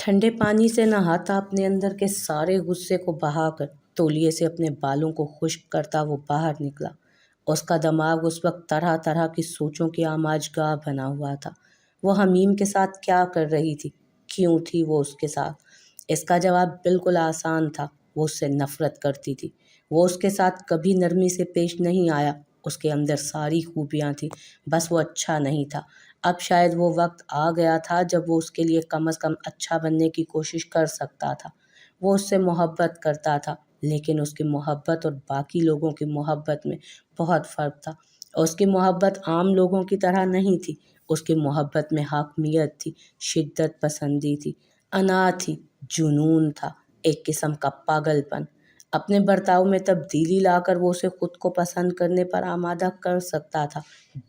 ٹھنڈے پانی سے نہاتا اپنے اندر کے سارے غصے کو بہا کر تولیے سے اپنے بالوں کو خشک کرتا وہ باہر نکلا۔ اس کا دماغ اس وقت طرح طرح کی سوچوں کی آماجگاہ بنا ہوا تھا۔ وہ حمیم کے ساتھ کیا کر رہی تھی؟ کیوں تھی وہ اس کے ساتھ؟ اس کا جواب بالکل آسان تھا، وہ اس سے نفرت کرتی تھی۔ وہ اس کے ساتھ کبھی نرمی سے پیش نہیں آیا، اس کے اندر ساری خوبیاں تھیں، بس وہ اچھا نہیں تھا۔ اب شاید وہ وقت آ گیا تھا جب وہ اس کے لیے کم از کم اچھا بننے کی کوشش کر سکتا تھا۔ وہ اس سے محبت کرتا تھا، لیکن اس کی محبت اور باقی لوگوں کی محبت میں بہت فرق تھا۔ اس کی محبت عام لوگوں کی طرح نہیں تھی، اس کی محبت میں حاکمیت تھی، شدت پسندی تھی، انا تھی، جنون تھا، ایک قسم کا پاگل پن۔ اپنے برتاؤ میں تبدیلی لا کر وہ اسے خود کو پسند کرنے پر آمادہ کر سکتا تھا۔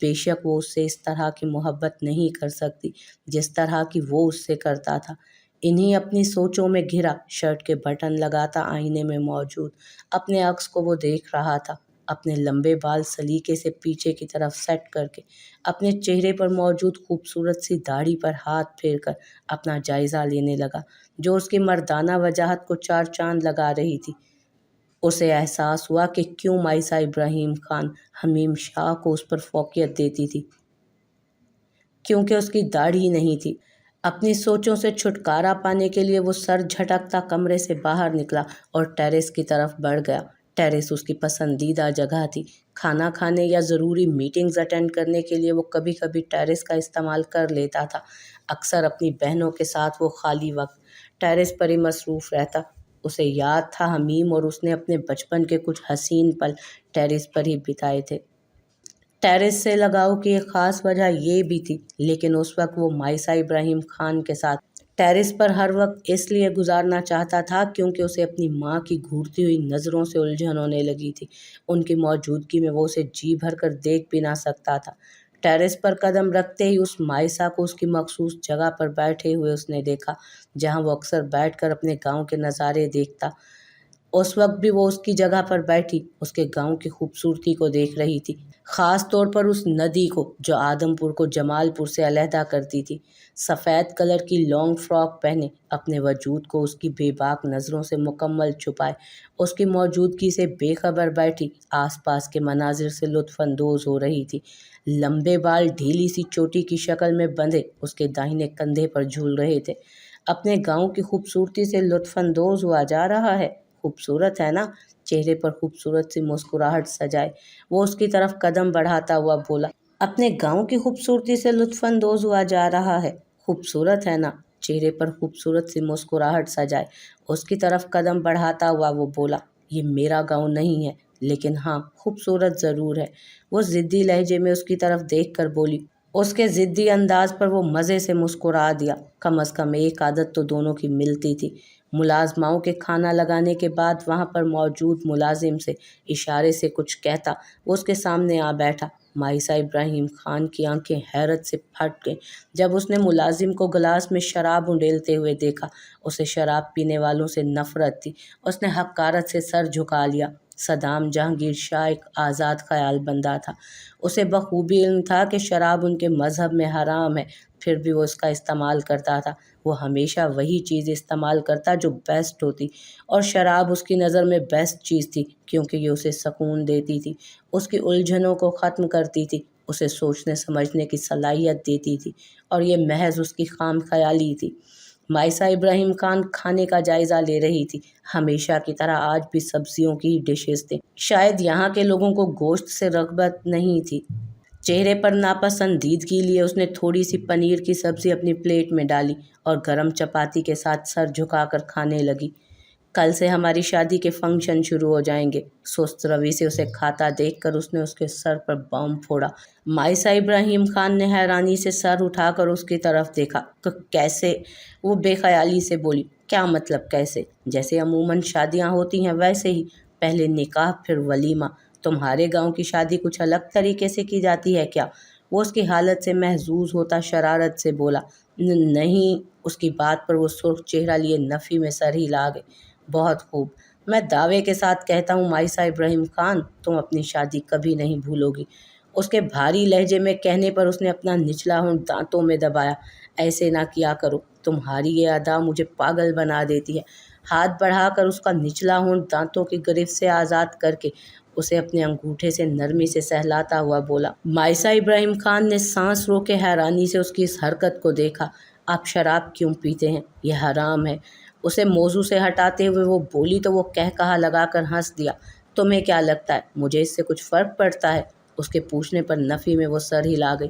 بے شک وہ اس سے اس طرح کی محبت نہیں کر سکتی جس طرح کی وہ اس سے کرتا تھا۔ انہی اپنی سوچوں میں گھرا، شرٹ کے بٹن لگاتا آئینے میں موجود اپنے عکس کو وہ دیکھ رہا تھا، اپنے لمبے بال سلیقے سے پیچھے کی طرف سیٹ کر کے، اپنے چہرے پر موجود خوبصورت سی داڑھی پر ہاتھ پھیر کر اپنا جائزہ لینے لگا، جو اس کی مردانہ وجاہت کو چار چاند لگا رہی تھی۔ اسے احساس ہوا کہ کیوں مائسہ ابراہیم خان حمیم شاہ کو اس پر فوقیت دیتی تھی، کیونکہ اس کی داڑھی نہیں تھی۔ اپنی سوچوں سے چھٹکارا پانے کے لیے وہ سر جھٹکتا کمرے سے باہر نکلا اور ٹیرس کی طرف بڑھ گیا۔ ٹیرس اس کی پسندیدہ جگہ تھی۔ کھانا کھانے یا ضروری میٹنگز اٹینڈ کرنے کے لیے وہ کبھی کبھی ٹیرس کا استعمال کر لیتا تھا۔ اکثر اپنی بہنوں کے ساتھ وہ خالی وقت ٹیرس پر ہی مصروف رہتا۔ اسے یاد تھا حمیم اور اس نے اپنے بچپن کے کچھ حسین پل ٹیرس پر ہی بتائے تھے۔ ٹیرس سے لگاؤ کی ایک خاص وجہ یہ بھی تھی، لیکن اس وقت وہ مائسہ ابراہیم خان کے ساتھ ٹیرس پر ہر وقت اس لیے گزارنا چاہتا تھا کیونکہ اسے اپنی ماں کی گھورتی ہوئی نظروں سے الجھن ہونے لگی تھی۔ ان کی موجودگی میں وہ اسے جی بھر کر دیکھ بھی نہ سکتا تھا۔ ٹیرس پر قدم رکھتے ہی اس مائسہ کو اس کی مخصوص جگہ پر بیٹھے ہوئے اس نے دیکھا، جہاں وہ اکثر بیٹھ کر اپنے گاؤں کے نظارے دیکھتا۔ اس وقت بھی وہ اس کی جگہ پر بیٹھی اس کے گاؤں کی خوبصورتی کو دیکھ رہی تھی، خاص طور پر اس ندی کو جو آدم پور کو جمال پور سے علیحدہ کرتی تھی۔ سفید کلر کی لانگ فراک پہنے، اپنے وجود کو اس کی بے باک نظروں سے مکمل چھپائے، اس کی موجودگی سے بے خبر بیٹھی آس پاس کے مناظر سے لطف اندوز ہو رہی تھی۔ لمبے بال ڈھیلی سی چوٹی کی شکل میں بندھے اس کے داہنے کندھے پر جھول رہے تھے۔ اپنے گاؤں کی خوبصورتی سے لطف اندوز ہوا جا رہا ہے؟ خوبصورت ہے نا؟ چہرے پر خوبصورت سی مسکراہٹ سجائے وہ اس کی طرف قدم بڑھاتا ہوا بولا۔ اپنے گاؤں کی خوبصورتی سے لطف اندوز ہوا جا رہا ہے؟ خوبصورت ہے نا؟ چہرے پر خوبصورت سی مسکراہٹ سجائے اس کی طرف قدم بڑھاتا ہوا وہ بولا۔ یہ میرا گاؤں نہیں ہے، لیکن ہاں خوبصورت ضرور ہے۔ وہ ضدی لہجے میں اس کی طرف دیکھ کر بولی۔ اس کے ضدی انداز پر وہ مزے سے مسکرا دیا۔ کم از کم ایک عادت تو دونوں کی ملتی تھی۔ ملازماؤں کے کھانا لگانے کے بعد وہاں پر موجود ملازم سے اشارے سے کچھ کہتا وہ اس کے سامنے آ بیٹھا۔ مائسہ ابراہیم خان کی آنکھیں حیرت سے پھٹ گئیں جب اس نے ملازم کو گلاس میں شراب انڈیلتے ہوئے دیکھا۔ اسے شراب پینے والوں سے نفرت تھی۔ اس نے حقارت سے سر جھکا لیا۔ صدام جہانگیر شاہ ایک آزاد خیال بندہ تھا۔ اسے بخوبی علم تھا کہ شراب ان کے مذہب میں حرام ہے، پھر بھی وہ اس کا استعمال کرتا تھا۔ وہ ہمیشہ وہی چیز استعمال کرتا جو بیسٹ ہوتی، اور شراب اس کی نظر میں بیسٹ چیز تھی کیونکہ یہ اسے سکون دیتی تھی، اس کی الجھنوں کو ختم کرتی تھی، اسے سوچنے سمجھنے کی صلاحیت دیتی تھی، اور یہ محض اس کی خام خیالی تھی۔ مائسہ ابراہیم خان کھانے کا جائزہ لے رہی تھی۔ ہمیشہ کی طرح آج بھی سبزیوں کی ہی ڈشز تھیں۔ شاید یہاں کے لوگوں کو گوشت سے رغبت نہیں تھی۔ چہرے پر ناپسندیدگی لیے اس نے تھوڑی سی پنیر کی سبزی اپنی پلیٹ میں ڈالی اور گرم چپاتی کے ساتھ سر جھکا کر کھانے لگی۔ کل سے ہماری شادی کے فنکشن شروع ہو جائیں گے۔ سست روی سے اسے کھاتا دیکھ کر اس نے اس کے سر پر بام پھوڑا۔ مائسہ ابراہیم خان نے حیرانی سے سر اٹھا کر اس کی طرف دیکھا۔ کیسے؟ وہ بے خیالی سے بولی۔ کیا مطلب کیسے؟ جیسے عموماً شادیاں ہوتی ہیں ویسے ہی، پہلے نکاح پھر ولیمہ۔ تمہارے گاؤں کی شادی کچھ الگ طریقے سے کی جاتی ہے کیا؟ وہ اس کی حالت سے محظوظ ہوتا شرارت سے بولا۔ نہیں۔ اس کی بات پر وہ سرخ چہرہ لیے نفی میں سر ہلا گئے۔ بہت خوب۔ میں دعوے کے ساتھ کہتا ہوں مائسہ ابراہیم خان، تم اپنی شادی کبھی نہیں بھولو گی۔ اس کے بھاری لہجے میں کہنے پر اس نے اپنا نچلا ہونٹ دانتوں میں دبایا۔ ایسے نہ کیا کرو، تمہاری یہ ادا مجھے پاگل بنا دیتی ہے۔ ہاتھ بڑھا کر اس کا نچلا ہونٹ دانتوں کی گرفت سے آزاد کر کے اسے اپنے انگوٹھے سے نرمی سے سہلاتا ہوا بولا۔ مائسا ابراہیم خان نے سانس رو کے حیرانی سے اس کی اس حرکت کو دیکھا۔ آپ شراب کیوں پیتے ہیں؟ یہ حرام ہے۔ اسے موضوع سے ہٹاتے ہوئے وہ بولی تو وہ کہا لگا کر ہنس دیا۔ تمہیں کیا لگتا ہے مجھے اس سے کچھ فرق پڑتا ہے؟ اس کے پوچھنے پر نفی میں وہ سر ہلا گئی۔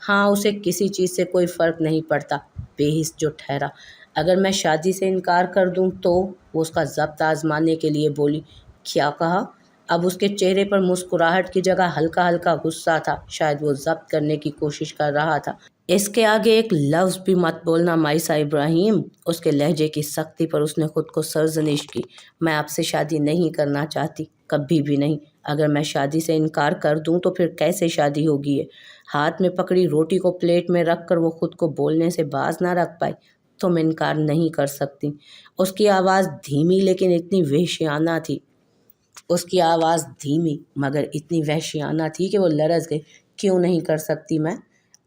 ہاں، اسے کسی چیز سے کوئی فرق نہیں پڑتا، بے حس جو ٹھہرا۔ اگر میں شادی سے انکار کر دوں تو؟ وہ اس کا ضبط آزمانے کے لیے بولی۔ کیا کہا؟ اب اس کے چہرے پر مسکراہٹ کی جگہ ہلکا ہلکا غصہ تھا، شاید وہ ضبط کرنے کی کوشش کر رہا تھا۔ اس کے آگے ایک لفظ بھی مت بولنا مائسا ابراہیم۔ اس کے لہجے کی سختی پر اس نے خود کو سرزنش کی۔ میں آپ سے شادی نہیں کرنا چاہتی، کبھی بھی نہیں۔ اگر میں شادی سے انکار کر دوں تو پھر کیسے شادی ہوگی؟ ہاتھ میں پکڑی روٹی کو پلیٹ میں رکھ کر وہ خود کو بولنے سے باز نہ رکھ پائی۔ تم انکار نہیں کر سکتی۔ اس کی آواز دھیمی لیکن اتنی وحشیانہ تھی۔ اس کی آواز دھیمی مگر اتنی وحشیانہ تھی کہ وہ لرز گئی۔ کیوں نہیں کر سکتی میں؟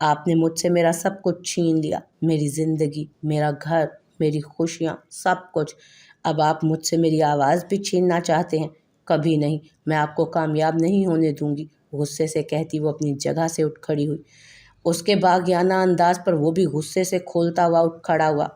آپ نے مجھ سے میرا سب کچھ چھین لیا، میری زندگی، میرا گھر، میری خوشیاں، سب کچھ۔ اب آپ مجھ سے میری آواز بھی چھیننا چاہتے ہیں؟ کبھی نہیں، میں آپ کو کامیاب نہیں ہونے دوں گی، غصے سے کہتی وہ اپنی جگہ سے اٹھ کھڑی ہوئی۔ اس کے باغیانہ انداز پر وہ بھی غصے سے کھولتا ہوا اٹھ کھڑا ہوا۔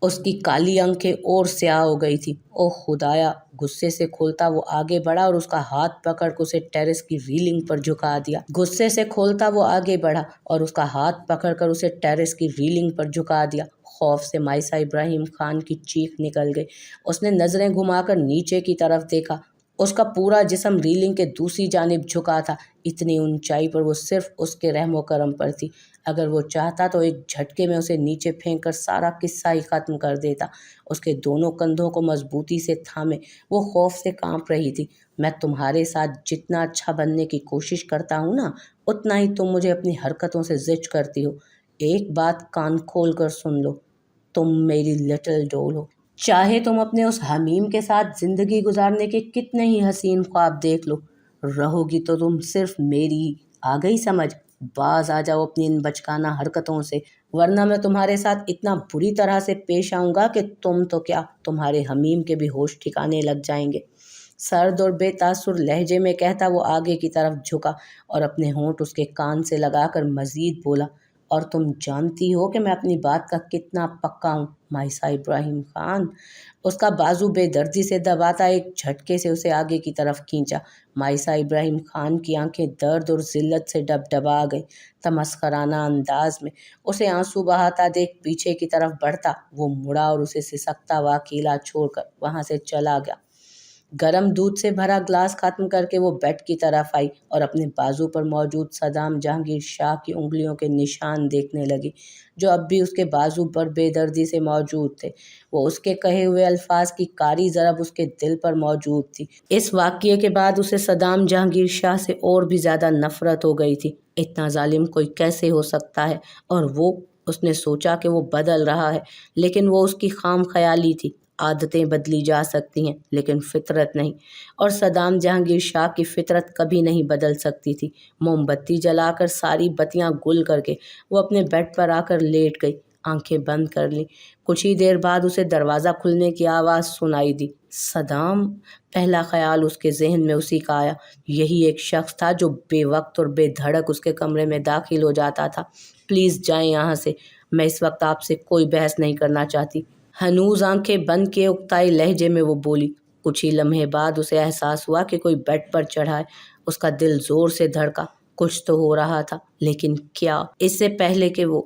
اس کی کالی آنکھیں اور سیاہ ہو گئی تھی۔ اوہ خدایا! غصے سے کھولتا وہ آگے بڑھا اور اس کا ہاتھ پکڑ کر اسے ٹیرس کی ریلنگ پر جھکا دیا۔ غصے سے کھولتا وہ آگے بڑھا اور اس کا ہاتھ پکڑ کر اسے ٹیرس کی ریلنگ پر جھکا دیا۔ خوف سے مائسا ابراہیم خان کی چیخ نکل گئی۔ اس نے نظریں گھما کر نیچے کی طرف دیکھا۔ اس کا پورا جسم ریلنگ کے دوسری جانب جھکا تھا۔ اتنی اونچائی پر وہ صرف اس کے رحم و کرم پر تھی۔ اگر وہ چاہتا تو ایک جھٹکے میں اسے نیچے پھینک کر سارا قصہ ہی ختم کر دیتا۔ اس کے دونوں کندھوں کو مضبوطی سے تھامے وہ خوف سے کانپ رہی تھی۔ میں تمہارے ساتھ جتنا اچھا بننے کی کوشش کرتا ہوں نا، اتنا ہی تم مجھے اپنی حرکتوں سے زج کرتی ہو۔ ایک بات کان کھول کر سن لو، تم میری لٹل ڈول ہو۔ چاہے تم اپنے اس حمیم کے ساتھ زندگی گزارنے کے کتنے ہی حسین خواب دیکھ لو، رہو گی تو تم صرف میری ہی۔ آ گئی سمجھ؟ باز آ جاؤ اپنی ان بچکانہ حرکتوں سے، ورنہ میں تمہارے ساتھ اتنا بری طرح سے پیش آؤں گا کہ تم تو کیا، تمہارے حمیم کے بھی ہوش ٹھکانے لگ جائیں گے۔ سرد اور بے تاثر لہجے میں کہتا وہ آگے کی طرف جھکا اور اپنے ہونٹ اس کے کان سے لگا کر مزید بولا۔ اور تم جانتی ہو کہ میں اپنی بات کا کتنا پکا ہوں مائسا ابراہیم خان۔ اس کا بازو بے دردی سے دباتا ایک جھٹکے سے اسے آگے کی طرف کھینچا۔ مائسا ابراہیم خان کی آنکھیں درد اور ذلت سے ڈبڈبا گئیں۔ تمسخرانہ انداز میں اسے آنسو بہاتا دیکھ پیچھے کی طرف بڑھتا وہ مڑا اور اسے سسکتا ہوا اکیلا چھوڑ کر وہاں سے چلا گیا۔ گرم دودھ سے بھرا گلاس ختم کر کے وہ بیڈ کی طرف آئی اور اپنے بازو پر موجود صدام جہانگیر شاہ کی انگلیوں کے نشان دیکھنے لگی، جو اب بھی اس کے بازو پر بے دردی سے موجود تھے۔ وہ اس کے کہے ہوئے الفاظ کی کاری ضرب اس کے دل پر موجود تھی۔ اس واقعے کے بعد اسے صدام جہانگیر شاہ سے اور بھی زیادہ نفرت ہو گئی تھی۔ اتنا ظالم کوئی کیسے ہو سکتا ہے؟ اور وہ، اس نے سوچا کہ وہ بدل رہا ہے، لیکن وہ اس کی خام خیالی تھی۔ عادتیں بدلی جا سکتی ہیں لیکن فطرت نہیں، اور صدام جہانگیر شاہ کی فطرت کبھی نہیں بدل سکتی تھی۔ موم بتی جلا کر ساری بتیاں گل کر کے وہ اپنے بیڈ پر آ کر لیٹ گئی، آنکھیں بند کر لیں۔ کچھ ہی دیر بعد اسے دروازہ کھلنے کی آواز سنائی دی۔ صدام! پہلا خیال اس کے ذہن میں اسی کا آیا۔ یہی ایک شخص تھا جو بے وقت اور بے دھڑک اس کے کمرے میں داخل ہو جاتا تھا۔ پلیز جائیں یہاں سے، میں اس وقت آپ سے کوئی بحث نہیں کرنا چاہتی۔ ہنوز آنکھیں بند کیے اکتائی لہجے میں وہ بولی۔ کچھ ہی لمحے بعد اسے احساس ہوا کہ کوئی بیڈ پر چڑھا ہے۔ اس کا دل زور سے دھڑکا، کچھ تو ہو رہا تھا، لیکن کیا؟ اس سے پہلے کہ وہ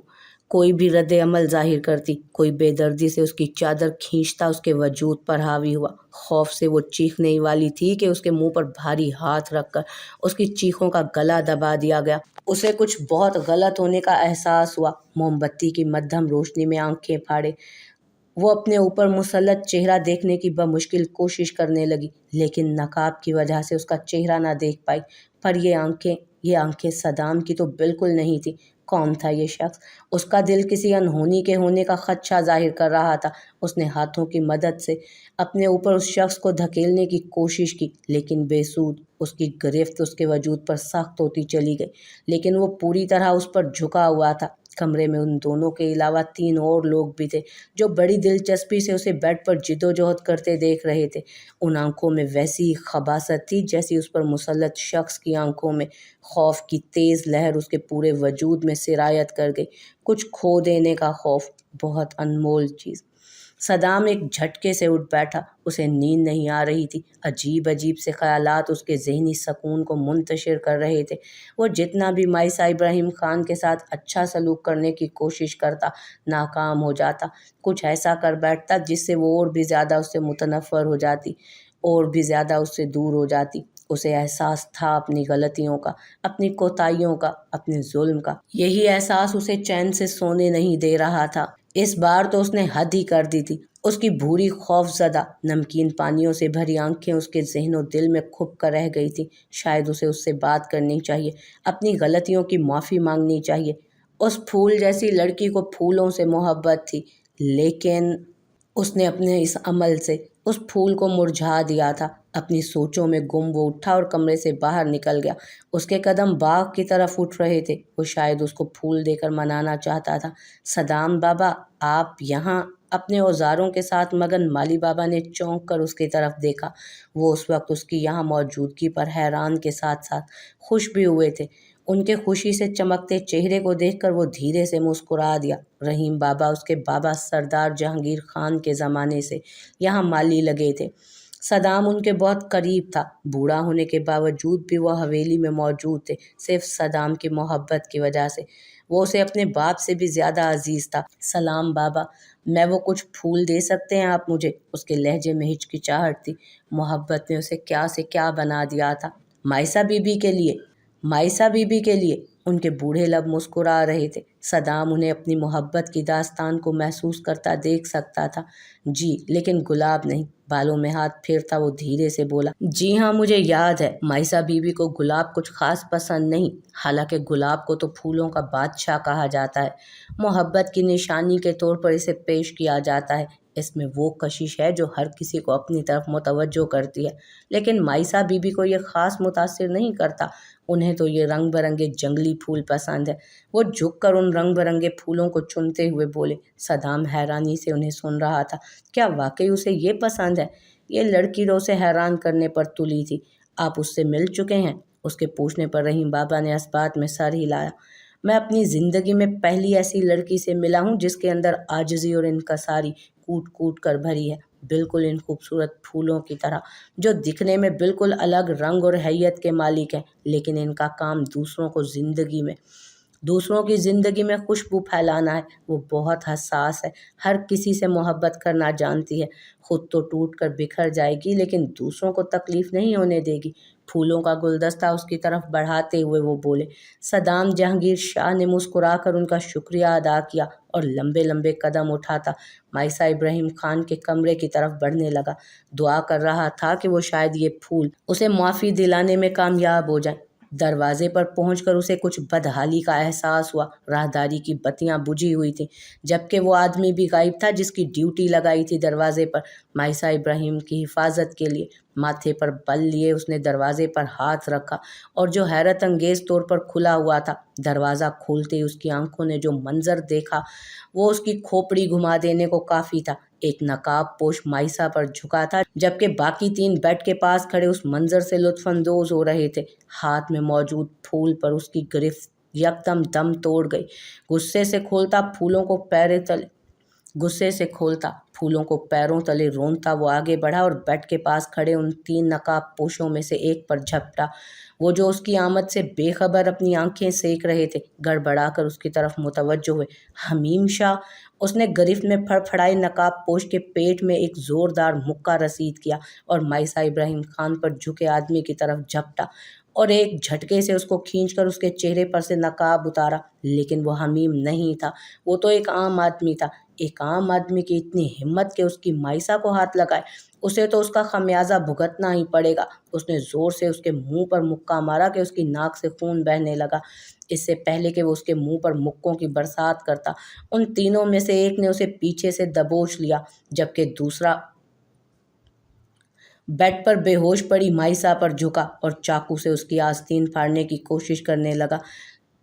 کوئی بھی رد عمل ظاہر کرتی، کوئی بے دردی سے اس کی چادر کھینچتا اس کے وجود پر حاوی ہوا۔ خوف سے وہ چیخنے ہی والی تھی کہ اس کے منہ پر بھاری ہاتھ رکھ کر اس کی چیخوں کا گلا دبا دیا گیا۔ اسے کچھ بہت غلط ہونے کا احساس ہوا۔ موم بتی کی مدھم روشنی میں آنکھیں پھاڑے وہ اپنے اوپر مسلط چہرہ دیکھنے کی بمشکل کوشش کرنے لگی، لیکن نقاب کی وجہ سے اس کا چہرہ نہ دیکھ پائی۔ پر یہ آنکھیں صدام کی تو بالکل نہیں تھی۔ کون تھا یہ شخص؟ اس کا دل کسی انہونی کے ہونے کا خدشہ ظاہر کر رہا تھا۔ اس نے ہاتھوں کی مدد سے اپنے اوپر اس شخص کو دھکیلنے کی کوشش کی، لیکن بے سود۔ اس کی گرفت اس کے وجود پر سخت ہوتی چلی گئی، لیکن وہ پوری طرح اس پر جھکا ہوا تھا۔ کمرے میں ان دونوں کے علاوہ 3 اور لوگ بھی تھے، جو بڑی دلچسپی سے اسے بیڈ پر جدوجہد کرتے دیکھ رہے تھے۔ ان آنکھوں میں ویسی ہی خباثت تھی جیسی اس پر مسلط شخص کی آنکھوں میں۔ خوف کی تیز لہر اس کے پورے وجود میں سرایت کر گئی، کچھ کھو دینے کا خوف، بہت انمول چیز۔ صدام ایک جھٹکے سے اٹھ بیٹھا۔ اسے نیند نہیں آ رہی تھی۔ عجیب عجیب سے خیالات اس کے ذہنی سکون کو منتشر کر رہے تھے۔ وہ جتنا بھی مائسہ ابراہیم خان کے ساتھ اچھا سلوک کرنے کی کوشش کرتا، ناکام ہو جاتا۔ کچھ ایسا کر بیٹھتا جس سے وہ اور بھی زیادہ اس سے متنفر ہو جاتی، اور بھی زیادہ اس سے دور ہو جاتی۔ اسے احساس تھا اپنی غلطیوں کا، اپنی کوتاہیوں کا، اپنے ظلم کا۔ یہی احساس اسے چین سے سونے نہیں دے رہا تھا۔ اس بار تو اس نے حد ہی کر دی تھی۔ اس کی بھوری خوف زدہ نمکین پانیوں سے بھری آنکھیں اس کے ذہن و دل میں کھپ کر رہ گئی تھیں۔ شاید اسے اس سے بات کرنی چاہیے، اپنی غلطیوں کی معافی مانگنی چاہیے۔ اس پھول جیسی لڑکی کو پھولوں سے محبت تھی، لیکن اس نے اپنے اس عمل سے اس پھول کو مرجھا دیا تھا۔ اپنی سوچوں میں گم وہ اٹھا اور کمرے سے باہر نکل گیا۔ اس کے قدم باغ کی طرف اٹھ رہے تھے۔ وہ شاید اس کو پھول دے کر منانا چاہتا تھا۔ صدام بابا، آپ یہاں؟ اپنے اوزاروں کے ساتھ مگن مالی بابا نے چونک کر اس کی طرف دیکھا۔ وہ اس وقت اس کی یہاں موجودگی پر حیران کے ساتھ ساتھ خوش بھی ہوئے تھے۔ ان کے خوشی سے چمکتے چہرے کو دیکھ کر وہ دھیرے سے مسکرا دیا۔ رحیم بابا اس کے بابا سردار جہانگیر خان کے زمانے سے یہاں مالی لگے تھے۔ صدام ان کے بہت قریب تھا۔ بوڑھا ہونے کے باوجود بھی وہ حویلی میں موجود تھے، صرف صدام کی محبت کی وجہ سے۔ وہ اسے اپنے باپ سے بھی زیادہ عزیز تھا۔ سلام بابا، میں وہ کچھ پھول دے سکتے ہیں آپ مجھے؟ اس کے لہجے میں ہچکچاہٹ تھی۔ محبت نے اسے کیا سے کیا بنا دیا تھا۔ مائسہ بی بی کے لیے؟ مائسہ بی بی کے لیے؟ ان کے بوڑھے لب مسکرا رہے تھے۔ صدام انہیں اپنی محبت کی داستان کو محسوس کرتا دیکھ سکتا تھا۔ جی، لیکن گلاب نہیں۔ بالوں میں ہاتھ پھیرتا وہ دھیرے سے بولا، جی ہاں، مجھے یاد ہے۔ مائسہ بی بی کو گلاب کچھ خاص پسند نہیں، حالانکہ گلاب کو تو پھولوں کا بادشاہ کہا جاتا ہے۔ محبت کی نشانی کے طور پر اسے پیش کیا جاتا ہے۔ اس میں وہ کشش ہے جو ہر کسی کو اپنی طرف متوجہ کرتی ہے، لیکن مائسہ بی بی کو یہ خاص متاثر نہیں کرتا۔ انہیں تو یہ رنگ برنگے جنگلی پھول پسند ہے۔ وہ جھک کر ان رنگ برنگے پھولوں کو چنتے ہوئے بولے۔ صدام حیرانی سے انہیں سن رہا تھا۔ کیا واقعی اسے یہ پسند ہے؟ یہ لڑکی تو اسے حیران کرنے پر تلی تھی۔ آپ اس سے مل چکے ہیں؟ اس کے پوچھنے پر رحیم بابا نے اس بات میں سر ہلایا۔ میں اپنی زندگی میں پہلی ایسی لڑکی سے ملا ہوں جس کے اندر عاجزی اور انکساری کوٹ کوٹ کر بھری ہے، بالکل ان خوبصورت پھولوں کی طرح، جو دکھنے میں بالکل الگ رنگ اور حیت کے مالک ہیں، لیکن ان کا کام دوسروں کی زندگی میں خوشبو پھیلانا ہے۔ وہ بہت حساس ہے، ہر کسی سے محبت کرنا جانتی ہے، خود تو ٹوٹ کر بکھر جائے گی لیکن دوسروں کو تکلیف نہیں ہونے دے گی۔ پھولوں کا گلدستہ اس کی طرف بڑھاتے ہوئے وہ بولے۔ صدام جہانگیر شاہ نے مسکرا کر ان کا شکریہ ادا کیا اور لمبے لمبے قدم اٹھاتا مائسہ ابراہیم خان کے کمرے کی طرف بڑھنے لگا۔ دعا کر رہا تھا کہ وہ شاید یہ پھول اسے معافی دلانے میں کامیاب ہو جائیں۔ دروازے پر پہنچ کر اسے کچھ بدحالی کا احساس ہوا۔ راہداری کی بتیاں بجھی ہوئی تھیں، جبکہ وہ آدمی بھی غائب تھا جس کی ڈیوٹی لگائی تھی دروازے پر مائسہ ابراہیم کی حفاظت کے لیے۔ ماتھے پر بل لیے اس نے دروازے پر ہاتھ رکھا، اور جو حیرت انگیز طور پر کھلا ہوا تھا۔ دروازہ کھولتے ہی اس کی آنکھوں نے جو منظر دیکھا وہ اس کی کھوپڑی گھما دینے کو کافی تھا۔ ایک نقاب پوش مائسہ پر جھکا تھا، جبکہ باقی 3 بیڈ کے پاس کھڑے اس منظر سے لطف اندوز ہو رہے تھے۔ ہاتھ میں موجود پھول پر اس کی گرفت یکدم دم توڑ گئی۔ غصے سے کھولتا پھولوں کو پیروں تلے رونتا وہ آگے بڑھا اور بیڈ کے پاس کھڑے ان 3 نقاب پوشوں میں سے ایک پر جھپٹا۔ وہ جو اس کی آمد سے بے خبر اپنی آنکھیں سینک رہے تھے، گڑبڑا کر اس کی طرف متوجہ ہوئے۔ حمیم شاہ! اس نے گرفت میں پھڑ پھڑائے نقاب پوش کے پیٹ میں ایک زوردار مکہ رسید کیا اور مائسہ ابراہیم خان پر جھکے آدمی کی طرف جھپٹا اور ایک جھٹکے سے اس کو کھینچ کر اس کے چہرے پر سے نقاب اتارا۔ لیکن وہ حمیم نہیں تھا، وہ تو ایک عام آدمی تھا۔ ایک عام آدمی کی اتنی ہمت کہ اس کی مائسہ کو ہاتھ لگائے، اسے تو اس کا خمیازہ بھگتنا ہی پڑے گا۔ اس نے زور سے اس کے منہ پر مکہ مارا کہ اس کی ناک سے خون بہنے لگا۔ اس سے پہلے کہ وہ اس کے منہ پر مکوں کی برسات کرتا، ان تینوں میں سے ایک نے اسے پیچھے سے دبوچ لیا، جبکہ دوسرا بیڈ پر بے ہوش پڑی مائسا پر جھکا اور چاقو سے اس کی آستین پھاڑنے کی کوشش کرنے لگا۔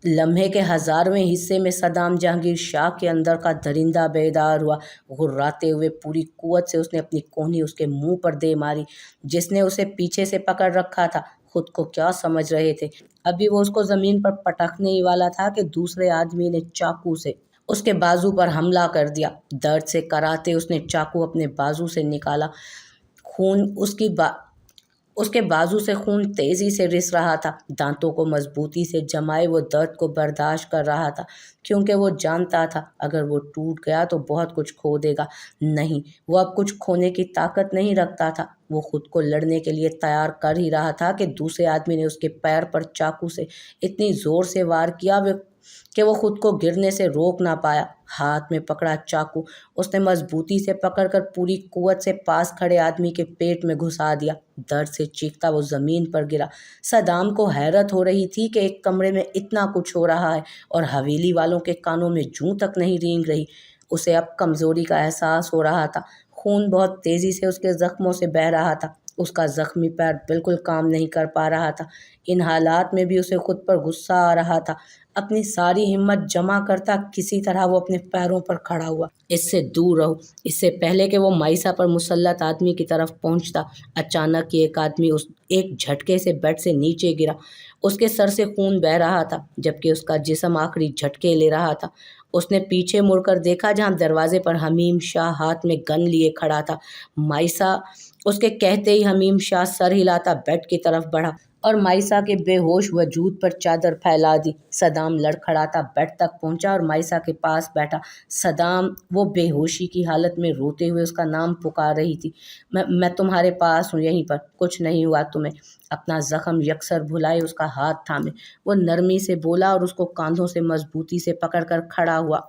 لمحے کے 1000ویں حصے میں صدام جہانگیر شاہ کے اندر کا درندہ بیدار ہوا۔ غراتے ہوئے پوری قوت سے اس نے اپنی کونی اس کے منہ پر دے ماری، جس نے اسے پیچھے سے پکڑ رکھا تھا۔ خود کو کیا سمجھ رہے تھے؟ ابھی وہ اس کو زمین پر پٹکنے ہی والا تھا کہ دوسرے آدمی نے چاقو سے اس کے بازو پر حملہ کر دیا۔ درد سے کراہتے اس نے چاقو اپنے بازو سے نکالا۔ خون اس کے بازو سے خون تیزی سے رس رہا تھا۔ دانتوں کو مضبوطی سے جمائے وہ درد کو برداشت کر رہا تھا، کیونکہ وہ جانتا تھا اگر وہ ٹوٹ گیا تو بہت کچھ کھو دے گا۔ نہیں، وہ اب کچھ کھونے کی طاقت نہیں رکھتا تھا۔ وہ خود کو لڑنے کے لیے تیار کر ہی رہا تھا کہ دوسرے آدمی نے اس کے پیر پر چاقو سے اتنی زور سے وار کیا کہ وہ خود کو گرنے سے روک نہ پایا۔ ہاتھ میں پکڑا چاقو اس نے مضبوطی سے پکڑ کر پوری قوت سے پاس کھڑے آدمی کے پیٹ میں گھسا دیا۔ درد سے چیختا وہ زمین پر گرا۔ صدام کو حیرت ہو رہی تھی کہ ایک کمرے میں اتنا کچھ ہو رہا ہے اور حویلی والوں کے کانوں میں جوں تک نہیں رینگ رہی۔ اسے اب کمزوری کا احساس ہو رہا تھا۔ خون بہت تیزی سے اس کے زخموں سے بہہ رہا تھا۔ اس کا زخمی پیر بالکل کام نہیں کر پا رہا تھا۔ ان حالات میں بھی اسے خود پر غصہ آ رہا تھا۔ اپنی ساری ہمت جمع کرتا کسی طرح وہ اپنے پیروں پر کھڑا ہوا۔ اس سے دور رہو۔ اس سے پہلے کہ وہ مائسا پر مسلط آدمی کی طرف پہنچتا، اچانک ہی ایک آدمی ایک جھٹکے سے بیڈ سے نیچے گرا۔ اس کے سر سے خون بہہ رہا تھا، جبکہ اس کا جسم آخری جھٹکے لے رہا تھا۔ اس نے پیچھے مڑ کر دیکھا جہاں دروازے پر حمیم شاہ ہاتھ میں گن لیے کھڑا تھا۔ مائسا اس کے کہتے ہی حمیم شاہ سر ہلاتا بیڈ کی طرف بڑھا اور مائسا کے بے ہوش وجود پر چادر پھیلا دی۔ صدام لڑکھڑاتا بیڈ تک پہنچا اور مائسا کے پاس بیٹھا۔ صدام وہ بے ہوشی کی حالت میں روتے ہوئے اس کا نام پکار رہی تھی۔ میں تمہارے پاس ہوں، یہیں پر، کچھ نہیں ہوا تمہیں۔ اپنا زخم یکسر بھلائے اس کا ہاتھ تھامے وہ نرمی سے بولا اور اس کو کاندھوں سے مضبوطی سے پکڑ کر کھڑا ہوا۔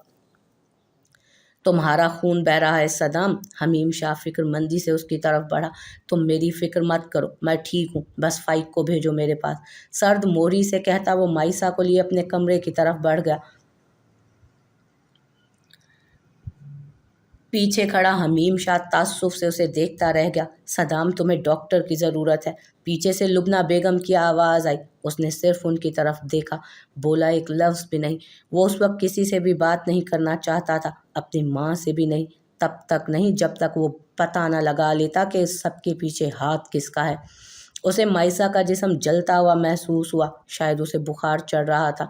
تمہارا خون بہہ رہا ہے صدام۔ حمیم شاہ فکر مندی سے اس کی طرف بڑھا۔ تم میری فکر مت کرو، میں ٹھیک ہوں، بس فائق کو بھیجو میرے پاس۔ سرد موری سے کہتا وہ مائسا کو لیے اپنے کمرے کی طرف بڑھ گیا۔ پیچھے کھڑا حمیم شاہ تعصب سے اسے دیکھتا رہ گیا۔ صدام تمہیں ڈاکٹر کی ضرورت ہے۔ پیچھے سے لبنہ بیگم کی آواز آئی۔ اس نے صرف ان کی طرف دیکھا، بولا ایک لفظ بھی نہیں۔ وہ اس وقت کسی سے بھی بات نہیں کرنا چاہتا تھا، اپنی ماں سے بھی نہیں، تب تک نہیں جب تک وہ پتہ نہ لگا لیتا کہ اس سب کے پیچھے ہاتھ کس کا ہے۔ اسے مائسا کا جسم جلتا ہوا محسوس ہوا، شاید اسے بخار چڑھ رہا تھا۔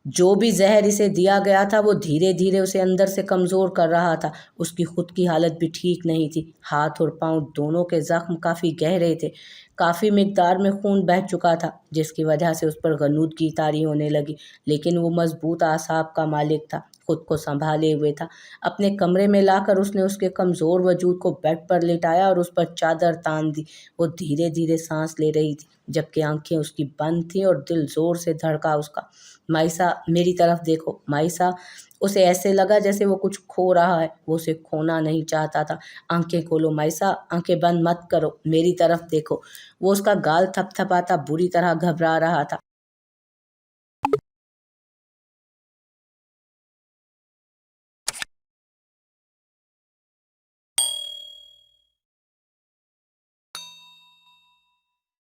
جو بھی زہر اسے دیا گیا تھا وہ دھیرے دھیرے اسے اندر سے کمزور کر رہا تھا۔ اس کی خود کی حالت بھی ٹھیک نہیں تھی۔ ہاتھ اور پاؤں دونوں کے زخم کافی گہرے تھے، کافی مقدار میں خون بہہ چکا تھا، جس کی وجہ سے اس پر غنودگی طاری ہونے لگی، لیکن وہ مضبوط اعصاب کا مالک تھا، خود کو سنبھالے ہوئے تھا۔ اپنے کمرے میں لا کر اس نے اس کے کمزور وجود کو بیڈ پر لٹایا اور اس پر چادر تان دی۔ وہ دھیرے دھیرے سانس لے رہی تھی، جبکہ آنکھیں اس کی بند تھیں اور دل زور سے دھڑکا اس کا۔ مائسا میری طرف دیکھو۔ مائسا اسے ایسے لگا جیسے وہ کچھ کھو رہا ہے، وہ اسے کھونا نہیں چاہتا تھا۔ آنکھیں کھولو مائسا، آنکھیں بند مت کرو، میری طرف دیکھو۔ وہ اس کا گال تھپ تھپاتا بری طرح گھبرا رہا تھا۔